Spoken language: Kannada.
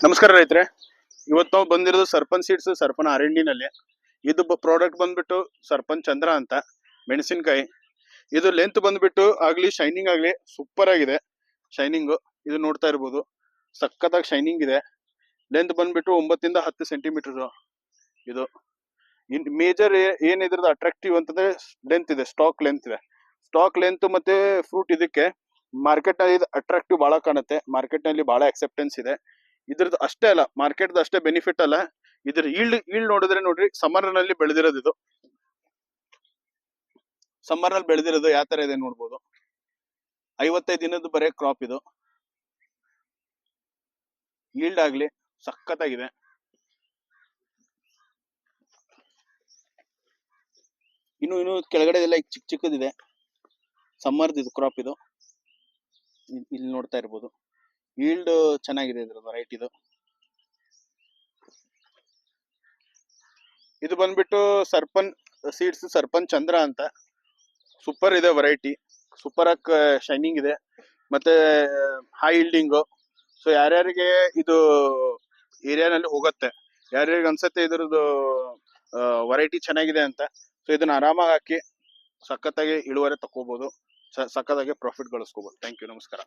ನಮಸ್ಕಾರ ರೈತರೆ. ಇವತ್ತು ನಾವು ಬಂದಿರೋದು ಸರ್ಪನ್ ಸೀಡ್ಸ್ ಸರ್ಪನ್ R&D ನಲ್ಲಿ. ಇದು ಪ್ರಾಡಕ್ಟ್ ಬಂದ್ಬಿಟ್ಟು ಸರ್ಪನ್ ಚಂದ್ರ ಅಂತ ಮೆಣಸಿನಕಾಯಿ. ಇದು ಲೆಂತ್ ಬಂದ್ಬಿಟ್ಟು ಆಗ್ಲಿ ಶೈನಿಂಗ್ ಆಗ್ಲಿ ಸೂಪರ್ ಆಗಿದೆ. ಶೈನಿಂಗ್ ಇದು ನೋಡ್ತಾ ಇರಬಹುದು, ಸಖತ್ತಾಗಿ ಶೈನಿಂಗ್ ಇದೆ. ಲೆಂತ್ ಬಂದ್ಬಿಟ್ಟು 9 ಇಂದ 10 ಸೆಂಟಿಮೀಟರ್. ಇದು ಮೇಜರ್ ಏನ್ ಇದ್ರದ್ದು ಅಟ್ರಾಕ್ಟಿವ್ ಅಂತಂದ್ರೆ ಲೆಂತ್ ಇದೆ, ಸ್ಟಾಕ್ ಲೆಂತ್ ಇದೆ. ಸ್ಟಾಕ್ ಲೆಂತ್ ಮತ್ತೆ ಫ್ರೂಟ್ ಇದಕ್ಕೆ ಮಾರ್ಕೆಟ್ ನಲ್ಲಿ ಅಟ್ರಾಕ್ಟಿವ್ ಬಹಳ ಕಾಣುತ್ತೆ. ಮಾರ್ಕೆಟ್ ನಲ್ಲಿ ಬಹಳ ಅಕ್ಸೆಪ್ಟೆನ್ಸ್ ಇದೆ. ಇದ್ರದ್ದು ಅಷ್ಟೇ ಅಲ್ಲ, ಮಾರ್ಕೆಟ್ ಅಷ್ಟೇ ಬೆನಿಫಿಟ್ ಅಲ್ಲ, ಇದ್ರ ಈಲ್ಡ್ ನೋಡಿದ್ರೆ ನೋಡ್ರಿ, ಸಮ್ಮರ್ ನಲ್ಲಿ ಬೆಳೆದಿರೋದು ಇದು. ಸಮ್ಮರ್ ನಲ್ಲಿ ಬೆಳೆದಿರೋದು ಯಾವ ತರ ಇದೆ ನೋಡ್ಬೋದು. 55 ದಿನದ ಬರೇ ಕ್ರಾಪ್ ಇದು. ಈಲ್ಡ್ ಆಗ್ಲಿ ಸಖತ್ತಾಗಿದೆ. ಇನ್ನು ಕೆಳಗಡೆ ಎಲ್ಲ ಚಿಕ್ಕ ಚಿಕ್ಕದಿದೆ. ಸಮ್ಮರ್ದು ಇದು ಕ್ರಾಪ್ ಇದು. ಇಲ್ಲಿ ನೋಡ್ತಾ ಇರ್ಬೋದು, ಈಲ್ಡ್ ಚೆನ್ನಾಗಿದೆ ಇದ್ರ ವೆರೈಟಿದು. ಇದು ಬಂದ್ಬಿಟ್ಟು ಸರ್ಪನ್ ಸೀಡ್ಸ್ ಸರ್ಪನ್ ಚಂದ್ರ ಅಂತ. ಸೂಪರ್ ಇದೆ ವೆರೈಟಿ, ಸೂಪರ್ ಆಗಿ ಶೈನಿಂಗ್ ಇದೆ ಮತ್ತೆ ಹೈ ಈಲ್ಡಿಂಗ್. ಸೊ ಯಾರ್ಯಾರಿಗೆ ಇದು ಏರಿಯಾನಲ್ಲಿ ಹೋಗುತ್ತೆ, ಯಾರ್ಯಾರಿಗೆ ಅನ್ಸತ್ತೆ ಇದ್ರದ್ದು ವೆರೈಟಿ ಚೆನ್ನಾಗಿದೆ ಅಂತ, ಸೊ ಇದನ್ನ ಆರಾಮಾಗಿ ಹಾಕಿ ಸಖತ್ತಾಗಿ ಇಳುವರಿ ತಕೋಬಹುದು, ಸಖತ್ತಾಗಿ ಪ್ರಾಫಿಟ್ ಗಳಿಸ್ಕೋಬಹುದು. ಥ್ಯಾಂಕ್ ಯು, ನಮಸ್ಕಾರ.